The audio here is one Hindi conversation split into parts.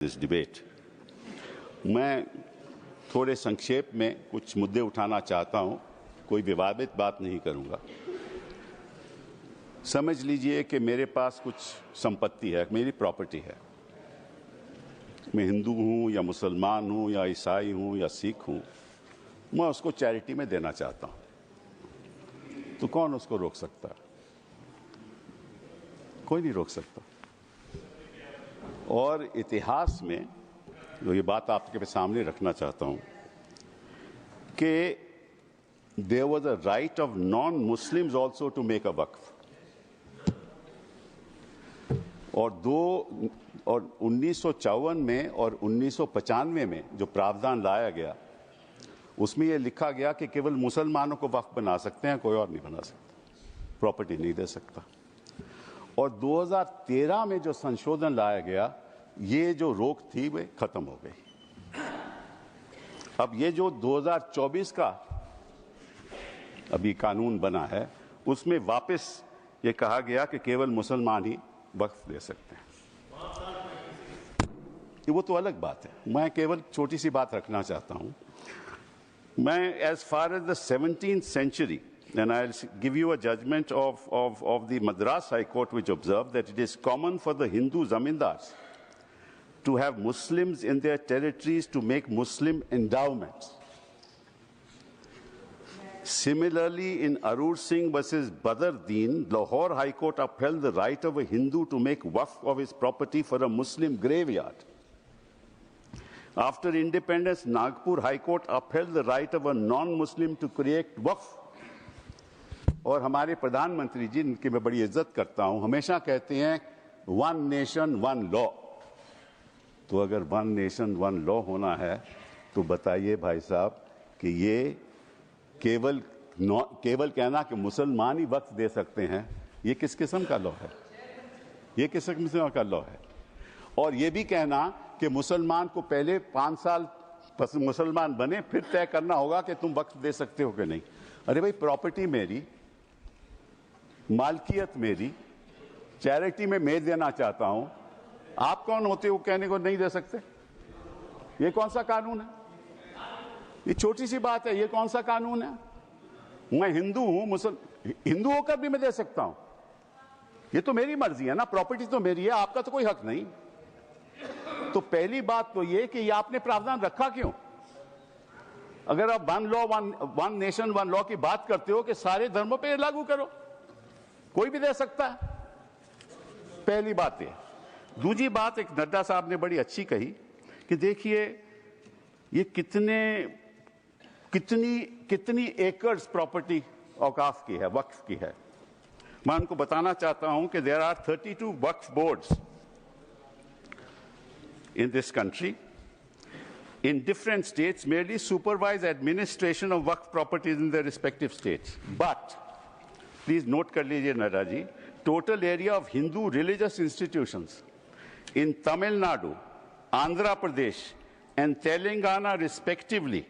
This debate. मैं थोड़े संक्षेप में कुछ मुद्दे उठाना चाहता हूं, कोई विवादित बात नहीं करूंगा। समझ लीजिए कि मेरे पास कुछ संपत्ति है, मेरी प्रॉपर्टी है। मैं हिंदू हूं या मुसलमान हूं या ईसाई हूं या सिख हूं, मैं उसको चैरिटी में देना चाहता हूं, तो कौन उसको रोक सकता है? कोई नहीं रोक सकता। और इतिहास में जो ये बात आपके सामने रखना चाहता हूं कि there was a right of non Muslims also to make a वक्फ। और 1954 में और 1995 में जो प्रावधान लाया गया, उसमें यह लिखा गया कि केवल मुसलमानों को वक्फ बना सकते हैं, कोई और नहीं बना सकता, प्रॉपर्टी नहीं दे सकता। और 2013 में जो संशोधन लाया गया, ये जो रोक थी वे खत्म हो गई। अब ये जो 2024 का अभी कानून बना है, उसमें वापस ये कहा गया कि केवल मुसलमान ही वक्फ दे सकते हैं। वो तो अलग बात है, मैं केवल छोटी सी बात रखना चाहता हूं। मैं as far as the 17th century, and I'll give you a judgment of the Madras High Court, which observed that it is common for the Hindu zamindars to have Muslims in their territories to make Muslim endowments. Similarly, in Arur Singh versus Badr Deen, Lahore High Court upheld the right of a Hindu to make waqf of his property for a Muslim graveyard. After independence, Nagpur High Court upheld the right of a non-Muslim to create waqf. और हमारे प्रधानमंत्री जी, इनकी मैं बड़ी इज्जत करता हूं, हमेशा कहते हैं वन नेशन वन लॉ। तो अगर वन नेशन वन लॉ होना है तो बताइए भाई साहब कि ये केवल कहना कि मुसलमान ही वक्फ दे सकते हैं, ये किस किस्म का लॉ है? ये किस किस्म का लॉ है? और ये भी कहना कि मुसलमान को पहले 5 साल मुसलमान बने, फिर तय करना होगा कि तुम वक्फ दे सकते हो कि नहीं। अरे भाई, प्रॉपर्टी मेरी, मालकियत मेरी, चैरिटी में मैं देना चाहता हूं, आप कौन होते हो कहने को नहीं दे सकते? ये कौन सा कानून है? ये छोटी सी बात है, ये कौन सा कानून है? मैं हिंदू हूं, हिंदू होकर भी मैं दे सकता हूं। ये तो मेरी मर्जी है ना, प्रॉपर्टी तो मेरी है, आपका तो कोई हक नहीं। तो पहली बात तो ये कि ये आपने प्रावधान रखा क्यों? अगर आप one law one nation one law की बात करते हो कि सारे धर्मों पे लागू करो, कोई भी दे सकता है। पहली बात है। दूसरी बात, एक नड्डा साहब ने बड़ी अच्छी कही कि देखिए ये कितनी एकर्स प्रॉपर्टी औकाफ की है, वक्फ की है। मैं उनको बताना चाहता हूं कि there are 32 Waqf boards in this country in different states merely supervise administration of waqf properties in their respective states. But, please note kar lijiye Nada ji, total area of Hindu religious institutions in Tamil Nadu, Andhra Pradesh and Telangana respectively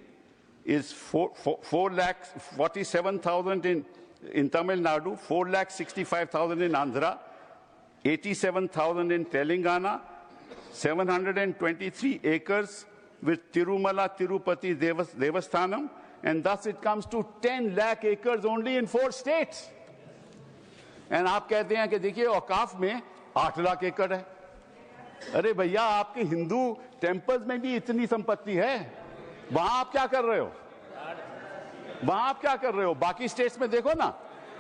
is 4,47,000 in Tamil Nadu, 4,65,000 in Andhra, 87,000 in Telangana, 723 acres with Tirumala Tirupati Devasthanam, and thus it comes to 10 lakh acres only in 4 states. And आप कहते हैं कि देखिए औकाफ में 8 लाख एकड़ है। अरे भैया, आपके हिंदू टेम्पल्स में भी इतनी संपत्ति है, वहां आप क्या कर रहे हो? वहां आप क्या कर रहे हो? बाकी स्टेट्स में देखो ना।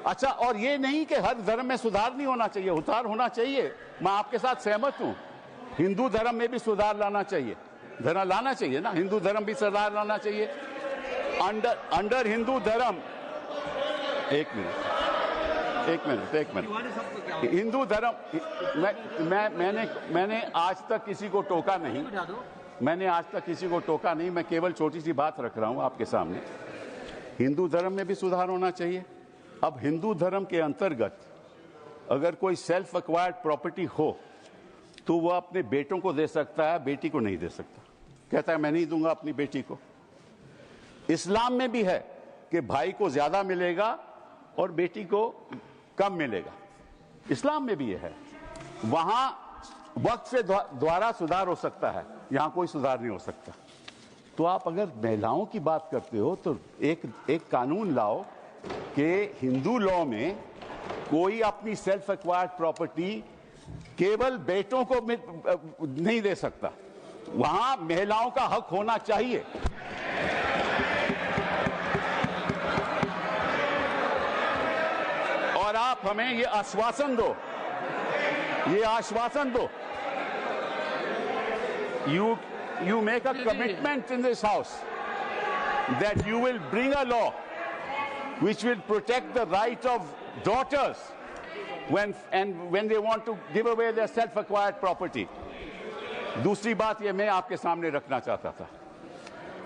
अच्छा, और ये नहीं कि हर धर्म में सुधार नहीं होना चाहिए, सुधार होना चाहिए, मैं आपके साथ सहमत हूं। हिंदू धर्म में भी सुधार लाना चाहिए, लाना चाहिए ना, हिंदू धर्म भी सुधार लाना चाहिए। अंडर हिंदू धर्म, एक मिनट, हिंदू धर्म, मैंने आज तक किसी को टोका नहीं, मैं केवल छोटी सी बात रख रहा हूं आपके सामने। हिंदू धर्म में भी सुधार होना चाहिए। अब हिंदू धर्म के अंतर्गत अगर कोई सेल्फ एक्वायर्ड प्रॉपर्टी हो तो वह अपने बेटों को दे सकता है, बेटी को नहीं दे सकता। कहता है मैं नहीं दूंगा अपनी बेटी को। इस्लाम में भी है कि भाई को ज्यादा मिलेगा और बेटी को कम मिलेगा, इस्लाम में भी यह है। वहां वक्त से द्वारा सुधार हो सकता है, यहां कोई सुधार नहीं हो सकता। तो आप अगर महिलाओं की बात करते हो तो एक कानून लाओ कि हिंदू लॉ में कोई अपनी सेल्फ एक्वायर्ड प्रॉपर्टी केवल बेटों को नहीं दे सकता, वहां महिलाओं का हक होना चाहिए। और आप हमें ये आश्वासन दो, you make a commitment in this house that you will bring a law which will protect the right of daughters when they want to give away their self-acquired property. दूसरी बात ये मैं आपके सामने रखना चाहता था।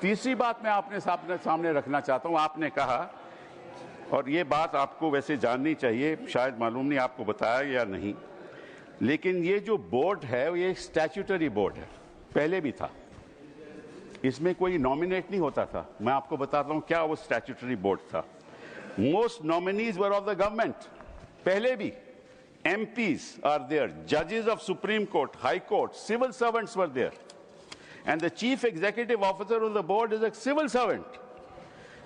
तीसरी बात मैं आपने सामने रखना चाहता हूं। आपने कहा, और ये बात आपको वैसे जाननी चाहिए, शायद मालूम नहीं आपको बताया या नहीं, लेकिन ये जो बोर्ड है ये स्टैट्यूटरी बोर्ड है, पहले भी था, इसमें कोई नॉमिनेट नहीं होता था। मैं आपको बताता हूं क्या वो स्टैट्यूटरी बोर्ड था। Most nominees were of the government, पहले भी। MPs are there, judges of Supreme Court, High Court, civil servants were there, and the chief executive officer of the board is a civil servant.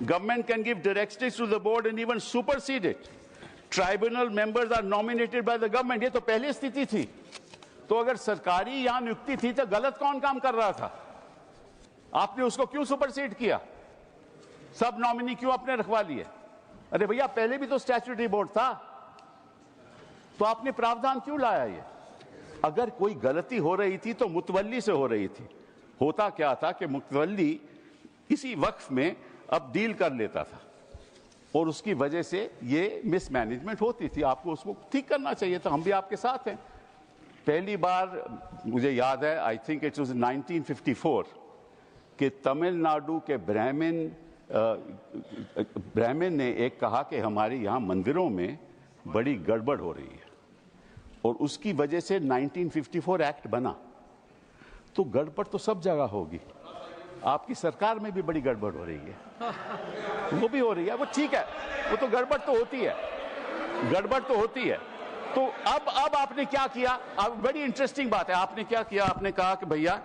Government can give directives to the board and even supersede it. Tribunal members are nominated by the government. ये तो पहले स्थिति थी। तो अगर सरकारी यहां नियुक्ति थी तो गलत कौन काम कर रहा था? आपने उसको क्यों सुपरसीड किया? सब नॉमिनी क्यों आपने रखवा लिए? अरे भैया, पहले भी तो स्टैट्यूटरी बोर्ड था, तो आपने प्रावधान क्यों लाया? ये अगर कोई गलती हो रही थी तो मुतवल्ली से हो रही थी। होता क्या था कि मुतवल्ली इसी वक्फ में अब डील कर लेता था और उसकी वजह से ये मिसमैनेजमेंट होती थी। आपको उसको ठीक करना चाहिए था। हम भी आपके साथ हैं। पहली बार मुझे याद है, आई थिंक इट वाज 1954, कि तमिलनाडु के ब्राह्मण ने एक कहा कि हमारे यहाँ मंदिरों में बड़ी गड़बड़ हो रही है, और उसकी वजह से 1954 एक्ट बना। तो गड़बड़ तो सब जगह होगी, आपकी सरकार में भी बड़ी गड़बड़ हो रही है, वो भी हो रही है, वो ठीक है, वो तो गड़बड़ तो होती है, गड़बड़ तो होती है। तो अब आपने क्या किया? अब बड़ी इंटरेस्टिंग बात है, आपने क्या किया? आपने कहा कि भैया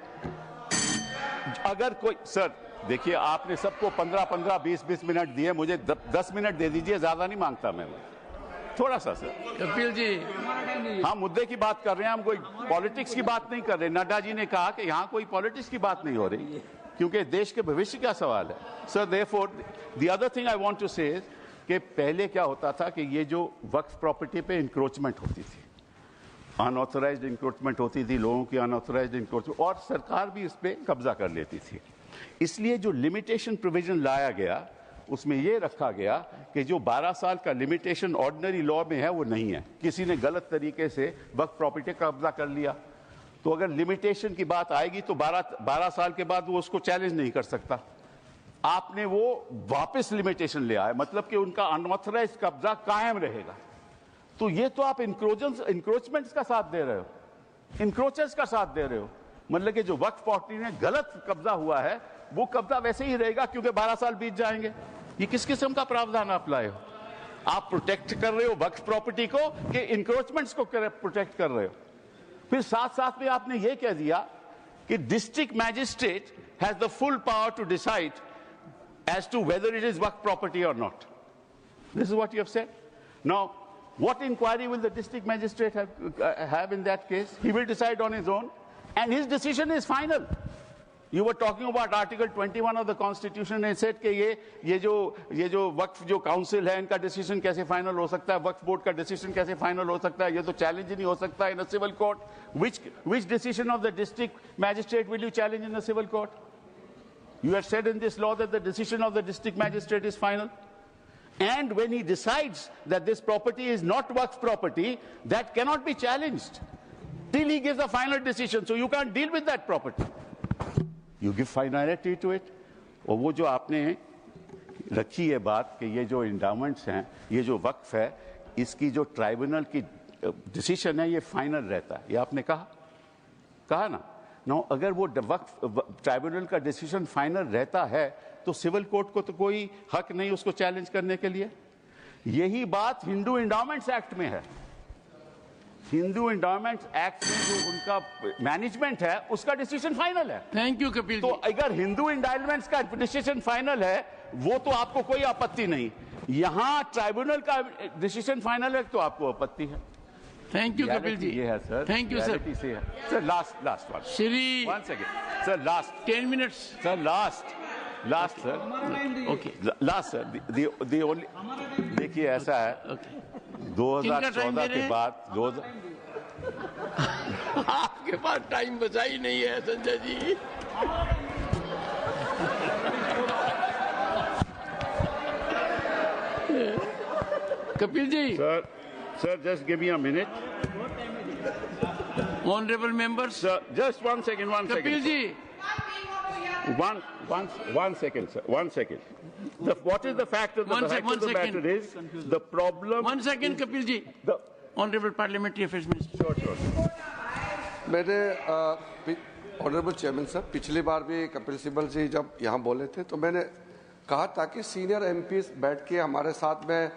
अगर कोई, सर देखिए, आपने सबको 15-15, 20-20 मिनट दिए, मुझे 10 मिनट दे दीजिए, ज्यादा नहीं मांगता मैं, थोड़ा सा। सर कपिल जी, हम मुद्दे की बात कर रहे हैं, हम कोई पॉलिटिक्स की बात नहीं कर रहे। नड्डा जी ने कहा कि यहाँ कोई पॉलिटिक्स की बात नहीं हो रही, क्योंकि देश के भविष्य का सवाल है। Sir therefore the other thing I want to say कि पहले क्या होता था कि ये जो वक्फ प्रॉपर्टी पे इंक्रोचमेंट होती थी, अनऑथराइज्ड इंक्रोचमेंट होती थी, लोगों की अनऑथराइज्ड इंक्रोचमेंट, और सरकार भी इस पे कब्जा कर लेती थी। इसलिए जो लिमिटेशन प्रोविजन लाया गया, उसमें यह रखा गया कि जो 12 साल का लिमिटेशन ऑर्डिनरी लॉ में है वो नहीं है। किसी ने गलत तरीके से वक्फ प्रॉपर्टी का कब्जा कर लिया, तो अगर लिमिटेशन की बात आएगी तो 12 साल के बाद वो उसको चैलेंज नहीं कर सकता। आपने वो वापस लिमिटेशन ले आए, मतलब कि उनका अनऑथराइज्ड कब्जा कायम रहेगा। तो ये तो आप इंक्रोचमेंट्स का साथ दे रहे हो, इंक्रोचर्स का साथ दे रहे हो। मतलब कि जो वक्फ प्रॉपर्टी में गलत कब्जा हुआ है वो कब्जा वैसे ही रहेगा, क्योंकि 12 साल बीत जाएंगे। ये किस किस्म का प्रावधान आप लाए हो? आप प्रोटेक्ट कर रहे हो वक्फ प्रॉपर्टी को कि इंक्रोचमेंट्स को प्रोटेक्ट कर रहे हो? फिर साथ साथ में आपने ये कह दिया कि district magistrate has the full power to decide as to whether it is वक्फ प्रॉपर्टी और नॉट। This is what you have said. Now what inquiry will the district magistrate have in that case? He will decide on his own, and his decision is final. You were talking about Article 21 of the Constitution and said कि ये जो वक्फ जो काउंसिल है, इनका डिसीजन कैसे फाइनल हो सकता है, वक्फ बोर्ड का डिसीजन कैसे फाइनल हो सकता है? ये तो चैलेंज ही नहीं हो सकता in a civil court. Which decision of the district magistrate will you challenge in a civil court? You have said in this law that the decision of the district magistrate is final. And when he decides that this property is not waqf property, that cannot be challenged till he gives a final decision. So you can't deal with that property. You give finality to it. और वो जो आपने रखी है बात कि ये जो इंडाउमेंट्स हैं, ये जो वक्फ है, इसकी जो ट्राइब्यूनल की डिसीजन है, ये फाइनल रहता है। ये आपने कहा ना। नो, अगर वो वक्फ ट्राइब्यूनल का डिसीजन फाइनल रहता है तो सिविल कोर्ट को तो कोई हक नहीं उसको चैलेंज करने के लिए। यही बात हिंदू इंडाउमेंट्स एक्ट में है। हिंदू इंडोमेंट एक्ट में जो उनका मैनेजमेंट है उसका डिसीजन फाइनल है। थैंक यू कपिल तो जी। अगर हिंदू इंडोमेंट्स का डिसीजन फाइनल है वो तो आपको कोई आपत्ति नहीं, यहां ट्राइब्यूनल का डिसीजन फाइनल है तो आपको आपत्ति है। Thank you Kapil ji. ये है sir, thank you sir. Sir last one, Shri 1 second sir, last 10 minutes sir, last sir, okay last sir, the only, देखिए ऐसा है 2014 के बाद आपके पास टाइम बचा ही नहीं है Sanjay ji. Kapil ji. Sir just give me a minute. Honourable members. Sir just 1 second, 1 second Kapil ji. One second, sir. 1 second. What is the fact of the matter is the problem. 1 second, Kapil ji. The Honorable Parliamentary Affairs Minister. Sure. मैंने ऑनरेबल चेयरमैन सर, पिछली बार भी कपिल सिब्बल जी जब यहाँ बोले थे तो मैंने कहा था कि सीनियर एमपीज बैठ के हमारे साथ में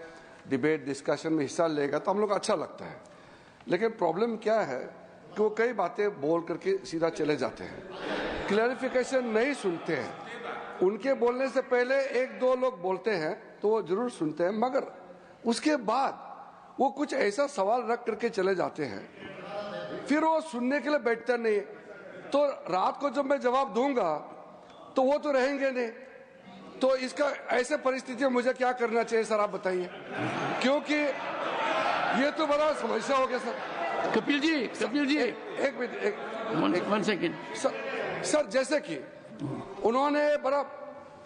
डिबेट डिस्कशन में हिस्सा लेगा तो हम लोग अच्छा लगता है, लेकिन प्रॉब्लम क्या है कि वो कई बातें बोल करके सीधा चले जाते हैं, क्लैरिफिकेशन नहीं सुनते हैं। उनके बोलने से पहले 1-2 लोग बोलते हैं तो वो जरूर सुनते हैं, मगर उसके बाद वो कुछ ऐसा सवाल रख करके चले जाते हैं, फिर वो सुनने के लिए बैठता नहीं। तो रात को जब मैं जवाब दूंगा तो वो तो रहेंगे नहीं। तो इसका ऐसे परिस्थिति में मुझे क्या करना चाहिए सर, आप बताइए, क्योंकि ये तो बड़ा समस्या हो गया सर। कपिल जी एक मिनट, 1 सेकेंड सर जैसे कि उन्होंने बड़ा,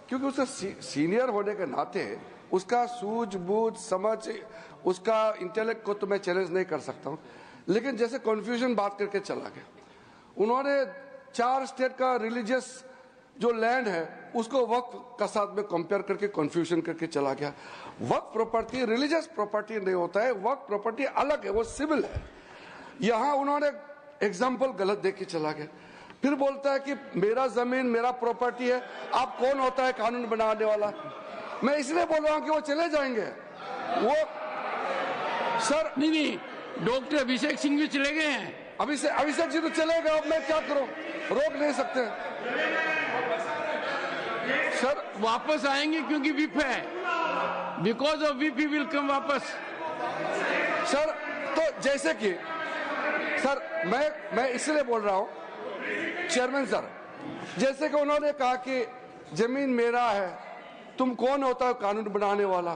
क्योंकि उससे सीनियर होने के नाते उसका सूझबूझ समझ, उसका इंटेलेक्ट को तो मैं चैलेंज नहीं कर सकता हूं, लेकिन जैसे कन्फ्यूजन बात करके चला गया। उन्होंने 4 स्टेट का रिलीजियस जो लैंड है उसको वक्फ का साथ में कंपेयर करके कन्फ्यूजन करके चला गया। वक्फ प्रॉपर्टी रिलीजियस प्रॉपर्टी नहीं होता है, वक्फ प्रॉपर्टी अलग है, वो सिविल है। यहां उन्होंने एग्जाम्पल गलत देख के चला गया, फिर बोलता है कि मेरा जमीन मेरा प्रॉपर्टी है। आप कौन होता है कानून बनाने वाला? मैं इसलिए बोल रहा हूं कि वो चले जाएंगे। वो सर नहीं, डॉक्टर अभिषेक सिंह भी चले गए हैं। अभिषेक जी तो चले गए, अब मैं क्या करूं, रोक नहीं सकते सर। वापस आएंगे क्योंकि विप है, because of whip he will come वापस सर। तो जैसे कि सर मैं इसलिए बोल रहा हूं चेयरमैन सर, जैसे कि उन्होंने कहा कि जमीन मेरा है, तुम कौन होता है कानून बनाने वाला?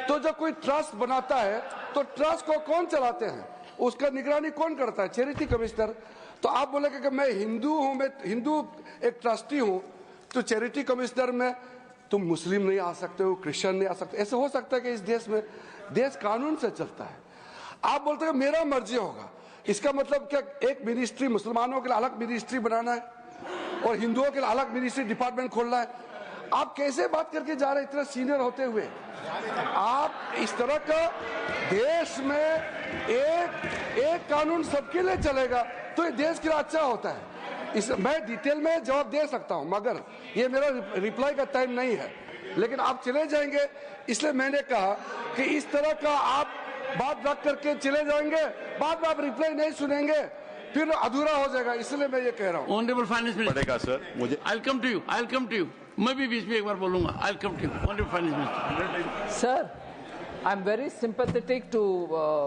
तो जब कोई ट्रस्ट बनाता है तो ट्रस्ट को कौन चलाते हैं, उसका निगरानी कौन करता है? Charity commissioner. तो आप बोलेंगे कि मैं हिंदू हूं, मैं हिंदू एक ट्रस्टी हूं, तो चैरिटी कमिश्नर में तुम मुस्लिम नहीं आ सकते हो, क्रिश्चियन नहीं आ सकते। ऐसे हो सकता है कि इस देश में देश कानून से चलता है। आप बोलते हैं मेरा मर्जी होगा, इसका मतलब क्या एक मिनिस्ट्री मुसलमानों के लिए अलग मिनिस्ट्री बनाना है और हिंदुओं के लिए अलग मिनिस्ट्री डिपार्टमेंट खोलना है? आप कैसे बात करके जा रहे हैं इतना सीनियर होते हुए? आप इस तरह का देश में एक कानून सबके लिए चलेगा तो ये देश के लिए अच्छा होता है। मैं डिटेल में जवाब दे सकता हूं, मगर ये मेरा रिप्लाई का टाइम नहीं है। लेकिन आप चले जाएंगे, इसलिए मैंने कहा कि इस तरह का आप बात रख करके चले जाएंगे, बाद में आप रिप्लाई नहीं सुनेंगे, फिर अधूरा हो जाएगा। इसलिए मैं ये कह रहा हूँ। ऑनरेबल फाइनेंस मिनिस्टर पड़ेगा सर, मुझे I will come to you. मैं भी बीच में एक बार बोलूंगा। I will come to you honourable finance minister. Sir, I'm very sympathetic to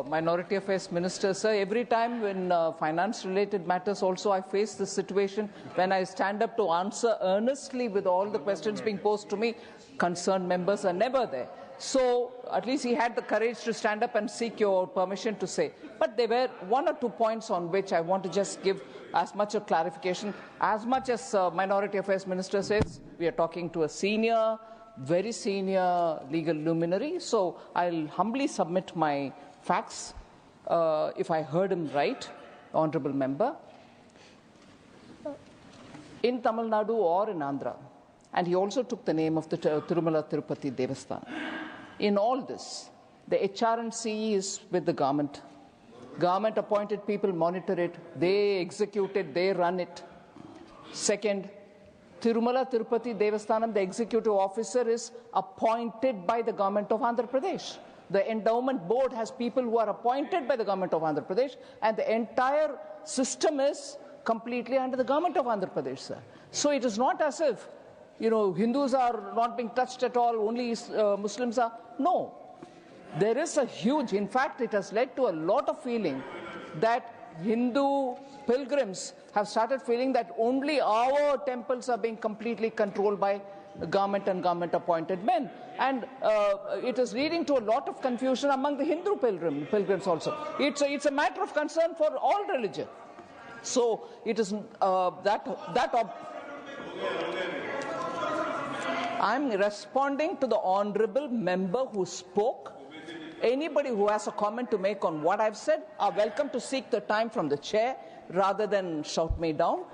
Minority Affairs Minister, sir. Every time when finance-related matters also, I face this situation when I stand up to answer earnestly with all the questions being posed to me. Concerned members are never there. So at least he had the courage to stand up and seek your permission to say. But there were 1 or 2 points on which I want to just give as much of clarification. As much as Minority Affairs Minister says, we are talking to a senior, very senior legal luminary. So I'll humbly submit my facts, if I heard him right, honorable member. In Tamil Nadu or in Andhra, and he also took the name of the Tirumala Tirupati Devasthanam. In all this, the HRNC is with the government. Government appointed people monitor it, they execute it, they run it. Second, Tirumala Tirupati Devasthanam, the executive officer, is appointed by the government of Andhra Pradesh. The endowment board has people who are appointed by the government of Andhra Pradesh, and the entire system is completely under the government of Andhra Pradesh, sir. So it is not as if, Hindus are not being touched at all, only Muslims are. No. There is a huge, in fact, it has led to a lot of feeling that Hindu pilgrims have started feeling that only our temples are being completely controlled by government and government-appointed men. And it is leading to a lot of confusion among the Hindu pilgrims also. It's a matter of concern for all religion. So it is I'm responding to the honorable member who spoke. Anybody who has a comment to make on what I've said are welcome to seek the time from the chair rather than shout me down.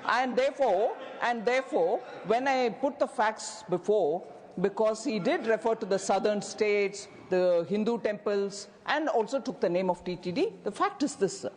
And therefore, when I put the facts before, because he did refer to the southern states, the Hindu temples, and also took the name of TTD, the fact is this, sir.